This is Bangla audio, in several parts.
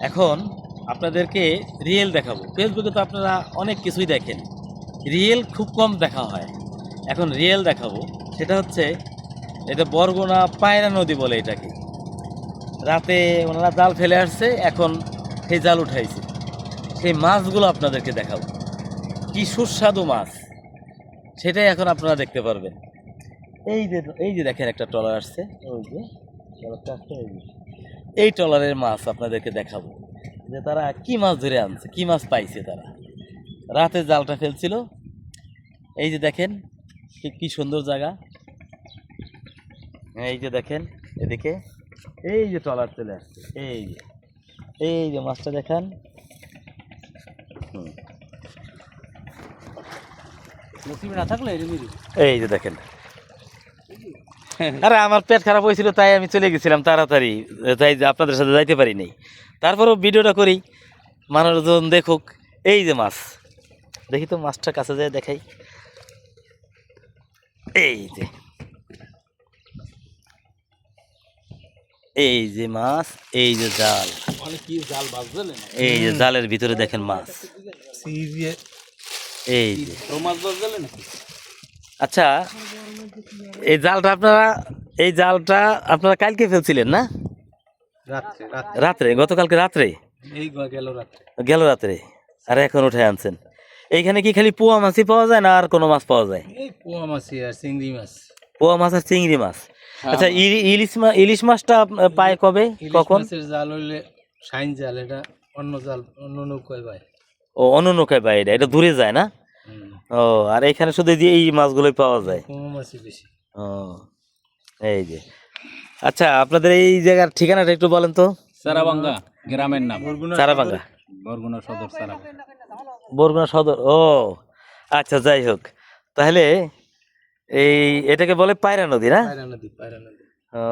এখন আপনাদেরকে রিয়েল দেখাবো। ফেসবুকে তো আপনারা অনেক কিছুই দেখেন, রিয়েল খুব কম দেখা হয়। এখন রিয়েল দেখাবো, সেটা হচ্ছে এটা বরগুনা পায়রা নদী বলে এটাকে। রাতে ওনারা জাল ফেলে আসছে, এখন সেই জাল উঠাইছে, সেই মাছগুলো আপনাদেরকে দেখাবো। কি সুস্বাদু মাছ সেটাই এখন আপনারা দেখতে পারবেন। এই যে দেখেন একটা ট্রলার আসছে, ওই যে ট্রলারটা আসছে, এই ট্রলারের মাছ আপনাদেরকে দেখাবো যে তারা কি মাছ ধরে আনছে, কি মাছ পাইছে তারা। রাতে জালটা ফেলছিল, এই যে দেখেন কি সুন্দর জায়গা। এই যে দেখেন এদিকে, এই যে ট্রলার চলে আসছে, এই যে মাছটা দেখান। না থাকলে এই যে দেখেন, আরে আমার পেট খারাপ হয়েছিল তাই আমি চলে গেছিলাম তাড়াতাড়ি, তাই যে আপনাদের সাথে যাইতে পারি নাই। তারপরেও ভিডিওটা করি, মানুষজন দেখুক। এই যে মাছ, দেখি তো মাছটা কাছে যায় দেখাই। এই যে মাছ, এই যে জাল, কি জাল বাজলেন এই যে জালের ভিতরে দেখেন মাছ, এই যে মাছ বাজলেন। আচ্ছা, এই জালটা আপনারা কালকে ফেলছিলেন না? রাত্রে, গতকালকে রাত্রে এই রাত্রে গেল রাত্রে, আর এখন উঠে আনছেন। এইখানে কি খালি পোয়া মাছই পাওয়া যায় না আর কোনো মাছ পাওয়া যায়? এই পোয়া মাছই আর চিংড়ি মাছ। পোয়া মাছ আর চিংড়ি মাছ। আচ্ছা, ইলিশ মাছটা পায় কবে, কখন? জাল হইলে সাইন জাল, এটা অন্য জাল, অন্য নৌকায় পায়। ও, অন্য নৌকায় পায়, এটা দূরে যায় না? ও, আর এখানে শুধু যে এই মাছগুলোই পাওয়া যায়। পোয়া মাছই বেশি। ও, এই যে। আচ্ছা, আপনাদের এই জায়গার ঠিকানাটা একটু বলেন তো। সারাবাঙ্গা গ্রামের নাম। সারাবাঙ্গা, বরগুনা সদর সারাবাঙ্গা। বরগুনা সদর। ও আচ্ছা, যাই হোক, তাহলে এটাকে বলে পায়রা নদী না? পায়রা নদী, পায়রা নদী। ও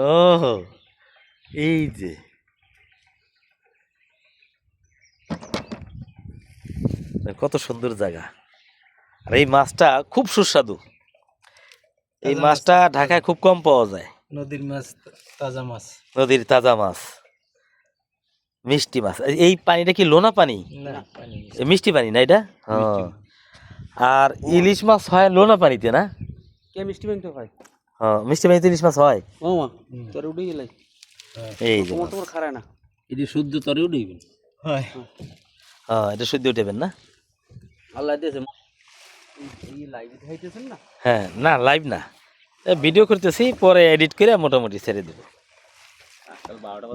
ও, এই যে কত সুন্দর জায়গা, আর এই মাছটা খুব সুস্বাদু। এই মাছটা ঢাকায় খুব কম পাওয়া যায়। নদীর মাছ, তাজা মাছ, নদীর তাজা মাছ, মিষ্টি মাছ। এই পানিটা কি লোনা পানি? না পানি মিষ্টি পানি না এটা? আর ইলিশ মাছ হয় লোনা পানিতে না? কে মিষ্টি পানি তো হয়। মিষ্টি পানিতে ইলিশ মাছ হয়। ও মা তোর উঠে গেলাই। এই যে তোমার খারায় না, এটি শুদ্ধ তরে উঠে গেল। হয়, এটা শুদ্ধ উঠেবেন না? আল্লাহ দিয়েছে। এই লাইভ দেখাইতেছেন না? হ্যাঁ, না লাইভ না, ভিডিও করতেছি, পরে এডিট করে মোটামুটি ছেড়ে দেবো,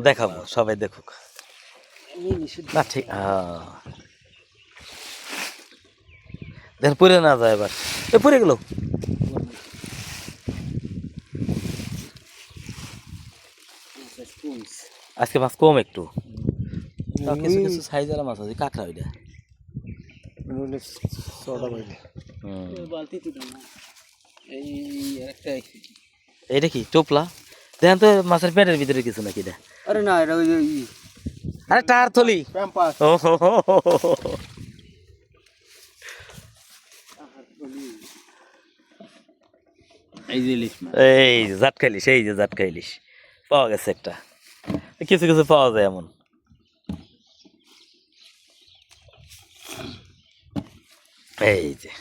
দেখাবো, সবাই দেখুক। না ঠিক, দেখেন পরে না যায়, এবার পরে গেল। আজকে মাছ কম একটু, কিছু কিছু সাইজের মাছ আছে, কাঁকড়া ওইটা। এটা কি টোপলা? দেখেন তো মাছের পেটের ভিতরে কিছু নাকি এটা? আরে না, এটা ওই আরে টার থলি। ও হো হো হো হো হো। এই যে ইলিশ মাছ, এই যে জাটকা ইলিশ, এই যে জাটকা ইলিশ পাওয়া গেছে একটা, কিছু কিছু পাওয়া যায় এমন। এই যে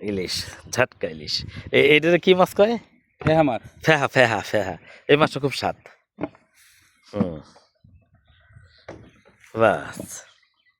ইলিশ, ঝাটকা ইলিশ। এইটার কি মাছ কয়? ফেহা মাছ। ফেহা, ফেহা, ফেহা। এই মাছটা খুব স্বাদ। বাস।